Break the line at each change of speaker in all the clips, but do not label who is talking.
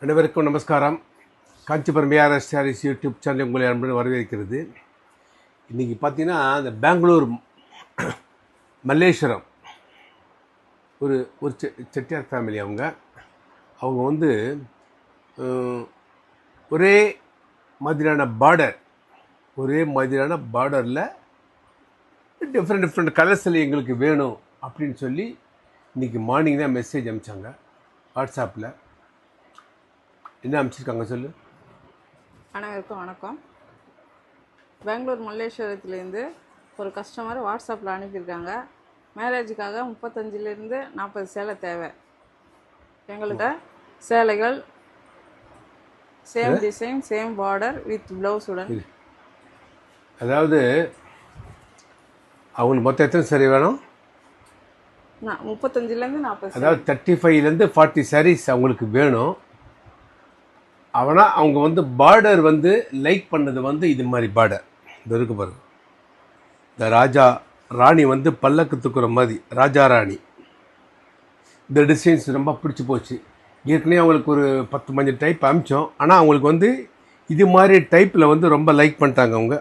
அனைவருக்கும் நமஸ்காரம். Kanchipuram A R S sarees YouTube channel உங்களை அன்புடன் வரவேற்கிறது. இன்றைக்கி பார்த்தீங்கன்னா இந்த பெங்களூர் மல்லேஸ்வரம் ஒரு ஒரு செட்டியார் ஃபேமிலி. அவங்க வந்து ஒரே மாதிரியான பார்டரில் டிஃப்ரெண்ட் கலர்ஸில் எங்களுக்கு வேணும் அப்படின்னு சொல்லி இன்றைக்கி மார்னிங் தான் மெசேஜ் அனுப்பிச்சாங்க. வாட்ஸ்அப்பில் என்ன அனுப்பிச்சிருக்காங்க சொல்லு.
அனைவருக்கும் வணக்கம். பெங்களூர் மல்லேஸ்வரத்துலேருந்து ஒரு கஸ்டமர் வாட்ஸ்அப்பில் அனுப்பியிருக்காங்க. மேரேஜுக்காக 35லேருந்து 40 சேலை தேவை. எங்கள்கிட்ட சேலைகள் same design same border with ப்ளவுஸுடன்.
அதாவது அவங்களுக்கு மொத்தம் எத்தனை சரி வேணும்?
35லேருந்து 40.
அதாவது 35லேருந்து 40 சாரீஸ் அவங்களுக்கு வேணும். அவங்க வந்து பார்டர் வந்து லைக் பண்ணது வந்து இது மாதிரி பார்டர் இந்த இருக்கு பாருங்க. இந்த ராஜா ராணி வந்து பல்லக்கு தூக்குற மாதிரி ராஜா ராணி இந்த டிசைன்ஸ் ரொம்ப பிடிச்சி போச்சு. ஏற்கனவே அவங்களுக்கு ஒரு 10 டைப் அமிச்சோம். ஆனால் அவங்களுக்கு வந்து இது மாதிரி டைப்பில் வந்து ரொம்ப லைக் பண்ணிட்டாங்க அவங்க.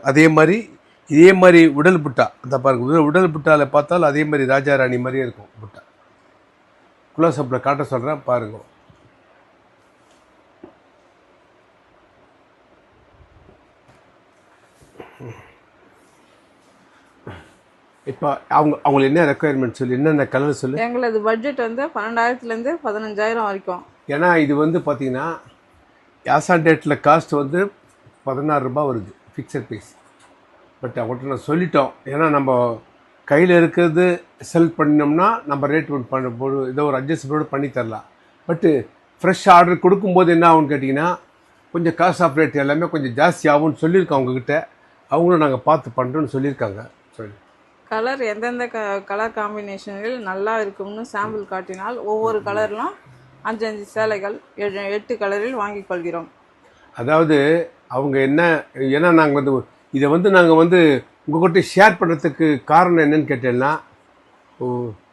இதே மாதிரி உடல் புட்டா அந்த பாருங்க, உடல் புட்டாவில் பார்த்தாலும் அதே மாதிரி ராஜா ராணி மாதிரியே இருக்கும் புட்டா. க்ளோஸ்அப்பில் காட்ட சொல்கிறேன் பாருங்க. இப்போ அவங்களுக்கு என்ன ரெக்குயர்மெண்ட் சொல்லி என்னென்ன கலர் சொல்லி.
எங்களது பட்ஜெட் வந்து 12,000லேருந்து 15,000 வரைக்கும்.
ஏன்னா இது வந்து பார்த்தீங்கன்னா ஆசான் டேட்டில் காஸ்ட் வந்து 16 ரூபாய் வருது ஃபிக்ஸட் ப்ரைஸ். பட் அவங்கள்ட்ட நான் சொல்லிட்டோம். ஏன்னா நம்ம கையில் இருக்கிறது செல் பண்ணினோம்னா நம்ம ரேட் போது ஏதோ ஒரு அட்ஜஸ்ட்மெண்ட்டோடு பண்ணி தரலாம். பட்டு ஃப்ரெஷ் ஆர்டர் கொடுக்கும்போது என்ன ஆகும்னு கேட்டிங்கன்னா கொஞ்சம் காஸ்ட் ஆஃப் ரேட் எல்லாமே கொஞ்சம் ஜாஸ்தி ஆகும்னு சொல்லியிருக்கோம் அவங்கக்கிட்ட. அவங்களும் நாங்கள் பார்த்து பண்ணுறோன்னு சொல்லியிருக்காங்க. சொல்லி
கலர் எந்தெந்த கலர் காம்பினேஷன்கள் நல்லா இருக்கும்னு சாம்பிள் காட்டினால் ஒவ்வொரு கலர்லாம் 5 சேலைகள் 8 கலரில் வாங்கிக் கொள்கிறோம்.
அதாவது அவங்க ஏன்னா நாங்கள் வந்து இதை வந்து நாங்கள் வந்து உங்கள்கிட்ட ஷேர் பண்ணுறதுக்கு காரணம் என்னன்னு கேட்டேன்னா,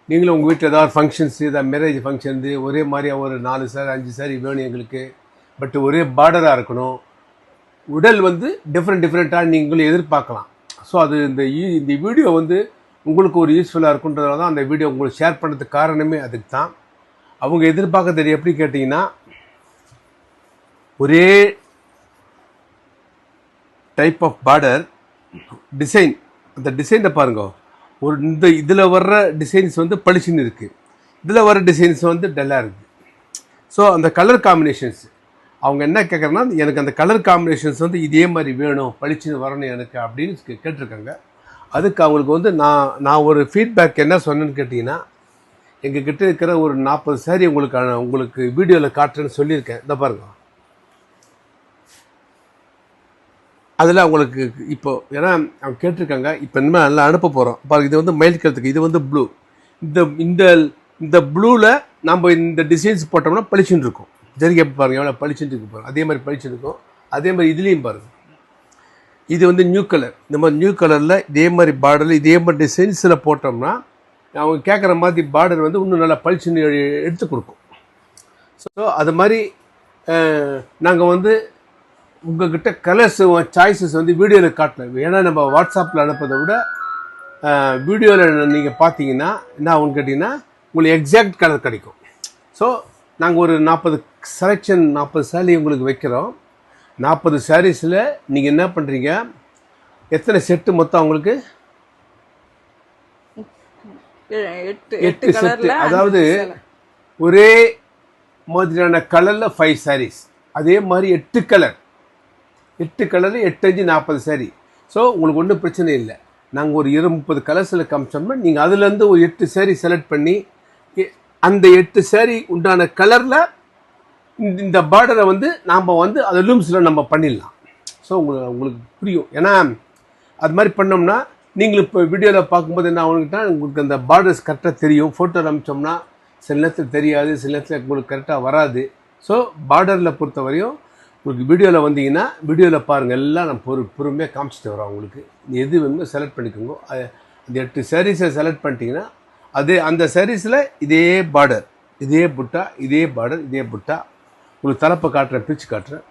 நீங்களும் உங்கள் வீட்டில் ஏதாவது ஃபங்க்ஷன்ஸ் ஏதாவது மேரேஜ் ஃபங்க்ஷன் ஒரே மாதிரியாக ஒரு 4 சாரி 5 சாரி வேணும் எங்களுக்கு. பட் ஒரே பார்டராக இருக்கணும். உடல் வந்து டிஃப்ரெண்ட்டாக நீங்களும் எதிர்பார்க்கலாம். ஸோ அது இந்த வீடியோ வந்து உங்களுக்கு ஒரு யூஸ்ஃபுல்லாக இருக்குன்றதால தான் அந்த வீடியோ உங்களுக்கு ஷேர் பண்ணுறதுக்கு காரணமே அதுக்கு தான். அவங்க எதிர்பார்க்கறது எப்படி கேட்டிங்கன்னா, ஒரே டைப் ஆஃப் பார்டர் டிசைன். அந்த டிசைனை பாருங்க. இதில் வர்ற டிசைன்ஸ் வந்து பளிச்சுன்னு இருக்குது, இதில் வர்ற டிசைன்ஸ் வந்து டல்லாக இருக்குது. ஸோ அந்த கலர் காம்பினேஷன்ஸ் அவங்க என்ன கேட்குறேன்னா, எனக்கு அந்த கலர் காம்பினேஷன்ஸ் வந்து இதே மாதிரி வேணும், பளிச்சுன்னு வரணும் எனக்கு அப்படின்னு கேட்டிருக்காங்க. அதுக்கு அவங்களுக்கு வந்து நான் ஒரு ஃபீட்பேக் என்ன சொன்னேன்னு கேட்டிங்கன்னா, எங்ககிட்ட இருக்கிற ஒரு 40 சாரி உங்களுக்கு வீடியோவில் காட்டுறேன்னு சொல்லியிருக்கேன். இந்த பாருங்க. அதில் அவங்களுக்கு இப்போ ஏன்னா அவங்க கேட்டிருக்காங்க, இப்போ இனிமேல் நல்லா அனுப்ப போகிறோம் பாருங்க. இது வந்து மயில் கழுத்துக்கு, இது வந்து ப்ளூ. இந்த ப்ளூவில் நம்ம இந்த டிசைன்ஸ் போட்டோம்னா பளிச்சுன்னு இருக்கும். ஜரிகை பாருங்கள் எவ்வளோ பளிச்சுட்டு இருக்கு பாருங்கள். அதே மாதிரி பளிச்சுட்டு இருக்கும். அதே மாதிரி இதுலேயும் பாருங்கள். இது வந்து நியூ கலர். இந்த மாதிரி நியூ கலரில் இதே மாதிரி பார்டரில் இதே மாதிரி டிசைன்ஸில் போட்டோம்னா அவங்க கேட்குற மாதிரி பார்டர் வந்து இன்னும் நல்லா பளிச்சுன்னு எடுத்து கொடுக்கும். ஸோ அது மாதிரி நாங்கள் வந்து உங்கள்கிட்ட கலர்ஸ் சாய்ஸஸ் வந்து வீடியோவில் காட்டலாம். ஏன்னா நம்ம வாட்ஸ்அப்பில் அனுப்பதை விட வீடியோவில் நீங்கள் பார்த்தீங்கன்னா என்ன ஆகுன்னு கேட்டிங்கன்னா உங்களுக்கு எக்ஸாக்ட் கலர் கிடைக்கும். ஸோ நாங்கள் ஒரு 40 செலெக்ஷன் 40 சாரி உங்களுக்கு வைக்கிறோம். 40 சாரீஸில் நீங்கள் என்ன பண்ணுறீங்க, எத்தனை செட்டு மொத்தம் அவங்களுக்கு
8
செட்டு. அதாவது ஒரே மாதிரியான கலரில் 5 சாரீஸ், அதே மாதிரி 8 கலரில் 8 5 40 சாரி. ஸோ உங்களுக்கு ஒன்றும் பிரச்சனை இல்லை. நாங்கள் ஒரு 20-30 கலர்ஸில் காமிச்சோம்னா நீங்கள் அதுலேருந்து ஒரு 8 சாரி செலக்ட் பண்ணி அந்த 8 சாரி உண்டான கலரில் இந்த பார்டரை வந்து நாம் வந்து அது லூம்ஸில் நம்ம பண்ணிடலாம். ஸோ உங்களுக்கு புரியும். ஏன்னா அது மாதிரி பண்ணோம்னா நீங்களும் இப்போ வீடியோவில் பார்க்கும்போது என்ன ஆகுனுக்கிட்டால் உங்களுக்கு அந்த பார்டர்ஸ் கரெக்டாக தெரியும். ஃபோட்டோ அனுப்பிச்சோம்னா சில நேரத்தில் தெரியாது, சில நேரத்தில் உங்களுக்கு கரெக்டாக வராது. ஸோ பார்டரில் பொறுத்த வரையும் உங்களுக்கு வீடியோவில் வந்தீங்கன்னா வீடியோவில் பாருங்கள், எல்லாம் நான் பொறுமையாக காமிச்சிட்டு வரோம். உங்களுக்கு எது வேணுமோ செலக்ட் பண்ணிக்கோங்க. அந்த 8 சாரீஸை செலக்ட் பண்ணிட்டீங்கன்னா அந்த சாரீஸில் இதே பார்டர், இதே புட்டா, இதே பார்டர், இதே புட்டா உங்களுக்கு தலைப்பை காட்டுறேன், பிரித்து காட்டுறேன்.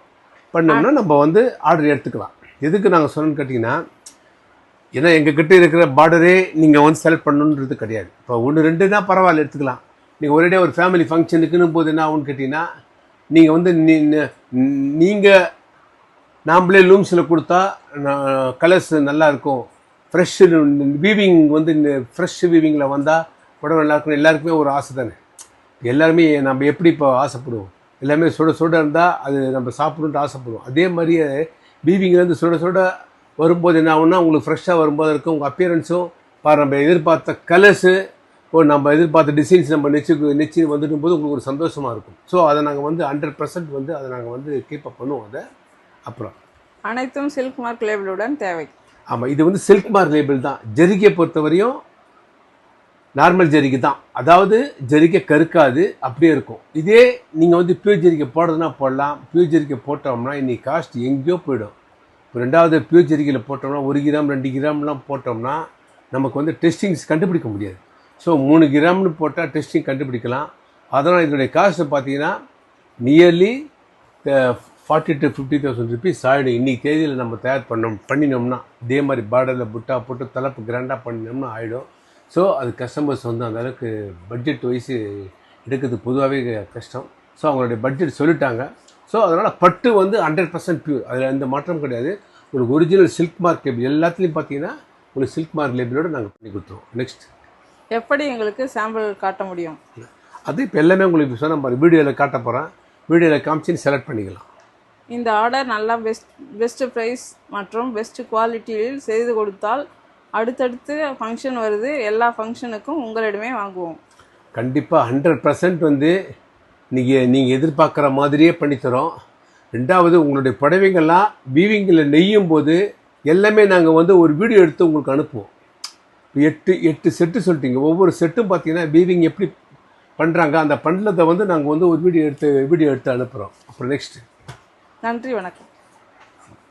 பண்ணோம்னா நம்ம வந்து ஆர்டர் எடுத்துக்கலாம். எதுக்கு நாங்கள் சொன்னோன்னு கேட்டிங்கன்னா, ஏன்னா எங்கள் கிட்டே இருக்கிற பார்டரே நீங்கள் வந்து செலக்ட் பண்ணணுன்றது கிடையாது. இப்போ 1-2னா பரவாயில்ல எடுத்துக்கலாம். நீங்கள் ஒரேடியாக ஒரு ஃபேமிலி ஃபங்க்ஷனுக்குன்னு போது என்ன ஆகுன்னு கேட்டிங்கன்னா, நீங்கள் வந்து நீங்கள் நாம்ளே லூம்ஸில் கொடுத்தா கலர்ஸ் நல்லாயிருக்கும். ஃப்ரெஷ்ஷு வீவிங் வந்து ஃப்ரெஷ் வீவிங்கில் வந்தால் உடம்பு நல்லா இருக்கும். எல்லாருக்குமே ஒரு ஆசை தானே. எல்லாருமே நம்ம எப்படி இப்போ ஆசைப்படுவோம், எல்லாமே சுட சுட இருந்தால் அது நம்ம சாப்பிடணுன்ட்டு ஆசைப்படுவோம். அதே மாதிரியே வீவிங்லேருந்து சுட சுட வரும்போது என்ன ஆகுன்னா, உங்களுக்கு ஃப்ரெஷ்ஷாக வரும்போது இருக்கும். உங்கள் அப்பியரன்ஸும் நம்ம எதிர்பார்த்த கலர்ஸு நம்ம எதிர்பார்த்த டிசைன்ஸ் நம்ம நெச்சு வந்துடும் போது உங்களுக்கு ஒரு சந்தோஷமாக இருக்கும். ஸோ அதை நாங்கள் வந்து 100% வந்து அதை நாங்கள் வந்து கீப்பப் பண்ணுவோம். அதை அப்புறம்
அனைத்தும் சில்க் மார்க் லேபிளுடன் தேவை.
ஆமாம், இது வந்து சில்க் மார்க் லேபிள் தான். ஜரிகையை பொறுத்தவரையும் நார்மல் ஜரிகை தான். அதாவது ஜரிகை கருக்காது, அப்படியே இருக்கும். இதே நீங்கள் வந்து பியூர் ஜரிகை போடுறதுனா போடலாம். பியூர் ஜரிகை போட்டோம்னா இன்றைக்கி காஸ்ட் எங்கேயோ போயிடும். இப்போ 2வது பியூர் ஜரிகையில் போட்டோம்னா 1 கிராம் 2 கிராம்லாம் போட்டோம்னா நமக்கு வந்து டெஸ்டிங்ஸ் கண்டுபிடிக்க முடியாது. ஸோ 3 கிராம்னு போட்டால் டெஸ்டிங் கண்டுபிடிக்கலாம். அதனால் இதனுடைய காஸ்ட்டு பார்த்தீங்கன்னா நியர்லி 40,000 to 50,000 ருபீஸ் ஆகிடும். இன்றைக்கி தேதியில் நம்ம தயார் பண்ணினோம்னா இதே மாதிரி பார்டரில் புட்டா போட்டு தலைப்பு கிராண்டாக பண்ணினோம்னா ஆகிடும். ஸோ அது கஸ்டமர்ஸ் வந்து அந்த அளவுக்கு பட்ஜெட் வைஸு எடுக்கிறது பொதுவாகவே கஷ்டம். ஸோ அவங்களுடைய பட்ஜெட் சொல்லிட்டாங்க. ஸோ அதனால் பட்டு வந்து 100% பியூர், அதில் எந்த மாற்றம் கிடையாது. உங்களுக்கு ஒரிஜினல் சில்க் மார்க் லேபிள் எல்லாத்துலேயும் பார்த்தீங்கன்னா உங்களுக்கு சில்க் மார்க் லேபிளோடு நாங்கள் பண்ணி கொடுத்துருவோம். நெக்ஸ்ட்
எப்படி எங்களுக்கு சாம்பிள் காட்ட முடியும்?
அது இப்போ எல்லாமே உங்களுக்கு சொன்ன மாதிரி வீடியோவில் காட்ட போகிறேன். வீடியோவில் காமிச்சின்னு செலக்ட் பண்ணிக்கலாம்.
இந்த ஆர்டர் நல்லா பெஸ்ட் ப்ரைஸ் மற்றும் பெஸ்ட் குவாலிட்டியில் செய்து கொடுத்தால் அடுத்தடுத்து ஃபங்க்ஷன் வருது, எல்லா ஃபங்க்ஷனுக்கும் உங்களிடமே வாங்குவோம்.
கண்டிப்பாக 100% வந்து நீங்கள் எதிர்பார்க்குற மாதிரியே பண்ணித்தரோம். 2வது உங்களுடைய புடவைங்கள்லாம் வீவிங்கில் நெய்யும் போது எல்லாமே நாங்கள் வந்து ஒரு வீடியோ எடுத்து உங்களுக்கு அனுப்புவோம். 8 செட்டு சொல்லிட்டீங்க. ஒவ்வொரு செட்டும் பார்த்தீங்கன்னா வீவிங் எப்படி பண்ணுறாங்க அந்த பண்ணுறதை வந்து நாங்கள் வந்து ஒரு வீடியோ எடுத்து அனுப்புகிறோம். அப்புறம் நெக்ஸ்ட்டு
நன்றி, வணக்கம்.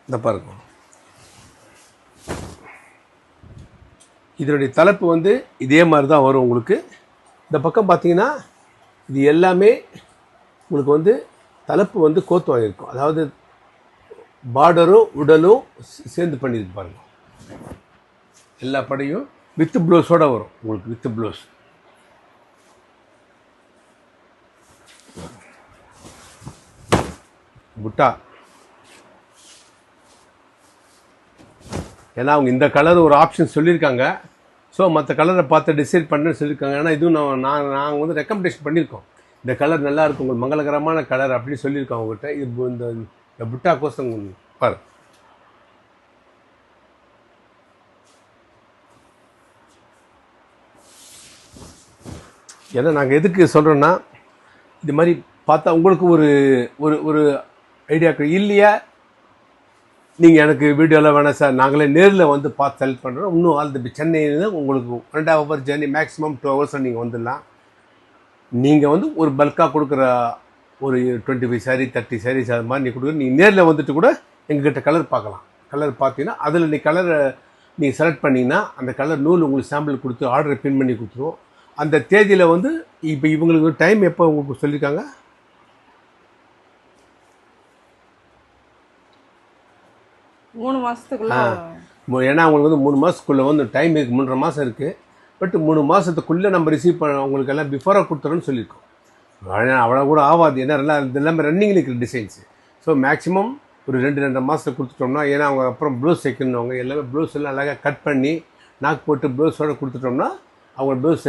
இந்த பாருங்க, இதனுடைய தலைப்பு வந்து இதே மாதிரி தான் வரும் உங்களுக்கு. இந்த பக்கம் பார்த்தீங்கன்னா இது எல்லாமே உங்களுக்கு வந்து தலைப்பு வந்து கோத்து வாங்கியிருக்கும். அதாவது பார்டரும் உடலும் சேர்ந்து பண்ணியிருக்கு பாருங்கள். எல்லா படையும் வித் ப்ளவுஸோடு வரும் உங்களுக்கு. வித் ப்ளவுஸ் புட்டா. ஏன்னா அவங்க இந்த கலர் ஒரு ஆப்ஷன் சொல்லியிருக்காங்க. ஸோ மற்ற கலரை பார்த்து டிசைட் பண்ணுன்னு சொல்லியிருக்காங்க. ஏன்னா இதுவும் நாங்கள் வந்து ரெக்கமெண்டேஷன் பண்ணியிருக்கோம். இந்த கலர் நல்லா இருக்கும், உங்களுக்கு மங்களகரமான கலர் அப்படின்னு சொல்லியிருக்கோம் அவங்ககிட்ட. இது இந்த புட்டா கோசம் பாரு. ஏன்னா நாங்கள் எதுக்கு சொல்கிறோன்னா, இது மாதிரி பார்த்தா உங்களுக்கு ஒரு ஒரு ஒரு ஐடியாக்கள் இல்லையா, நீங்கள் எனக்கு வீடியோவில் வேணாம் சார், நாங்களே நேரில் வந்து பார்த்து செலக்ட் பண்ணுறோம். இன்னும் ஆல் சென்னையில் உங்களுக்கு 2 ஹவர் ஜேர்னி, மேக்ஸிமம் 2 ஹவர்ஸ் நீங்கள் வந்துடலாம். நீங்கள் வந்து ஒரு பல்காக கொடுக்குற ஒரு 25 சாரீ 30 சாரீஸ் அது மாதிரி நீங்கள் கொடுக்குற, நீங்கள் நேரில் வந்துட்டு கூட எங்ககிட்ட கலர் பார்க்கலாம். கலர் பார்த்தீங்கன்னா அதில் நீ கலரை நீங்கள் செலக்ட் பண்ணிங்கன்னா அந்த கலர் நூல் உங்களுக்கு சாம்பிள் கொடுத்து ஆர்டரை பின் பண்ணி கொடுத்துருவோம். அந்த தேதியில் வந்து இப்போ இவங்களுக்கு டைம் எப்போ உங்களுக்கு சொல்லியிருக்காங்க?
3 மாதத்துக்குள்ள.
ஏன்னா அவங்களுக்கு வந்து 3 மாதத்துக்குள்ளே வந்து டைம் இருக்குது, 3.5 மாதம் இருக்குது. பட் 3 மாதத்துக்குள்ளே நம்ம ரிசீவ் பண்ண உங்களுக்கு எல்லாம் பிஃபோராக கொடுத்துறோன்னு சொல்லியிருக்கோம். அவ்வளோ கூட ஆகாது. ஏன்னா இது எல்லாமே ரன்னிங்கில் இருக்கிற டிசைன்ஸு. ஸோ மேக்ஸிமம் ஒரு 2.5 மாதத்துக்கு கொடுத்துட்டோம்னா, ஏன்னா அவங்க அப்புறம் ப்ளவுஸ் தைக்கணுங்க, எல்லாமே ப்ளவுஸ் எல்லாம் அழகாக கட் பண்ணி நாக்கு போட்டு ப்ளவுஸோடு கொடுத்துட்டோம்னா அவங்க ப்ளவுஸ்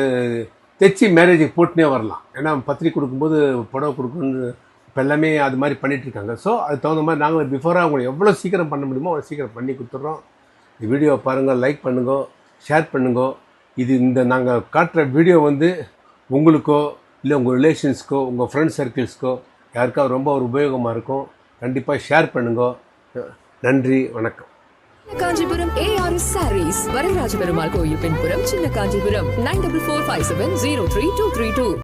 தைச்சி மேரேஜுக்கு போட்டுனே வரலாம். ஏன்னா பத்திரிக்கை கொடுக்கும்போது புடவை கொடுக்கணுன்னு இப்போ எல்லாமே அது மாதிரி பண்ணிகிட்ருக்காங்க. ஸோ அதுக்கு தகுந்த மாதிரி நாங்கள் பிஃபோராக அவங்களை எவ்வளோ சீக்கிரம் பண்ண முடியுமோ அவ்வளோ சீக்கிரம் பண்ணி கொடுத்துட்றோம். இந்த வீடியோவை பாருங்கள், லைக் பண்ணுங்க, ஷேர் பண்ணுங்க. இந்த நாங்கள் காட்டுற வீடியோ வந்து உங்களுக்கோ இல்லை உங்கள் ரிலேஷன்ஸ்க்கோ உங்கள் ஃப்ரெண்ட்ஸ் சர்க்கிள்ஸ்க்கோ யாருக்காவது ரொம்ப ஒரு உபயோகமாக இருக்கும். கண்டிப்பாக ஷேர் பண்ணுங்க. நன்றி, வணக்கம்.
காஞ்சிபுரம் ARS Sarees, வரதராஜ பெருமாள் கோயில் பின்புறம், சின்ன காஞ்சிபுரம் 9445703232.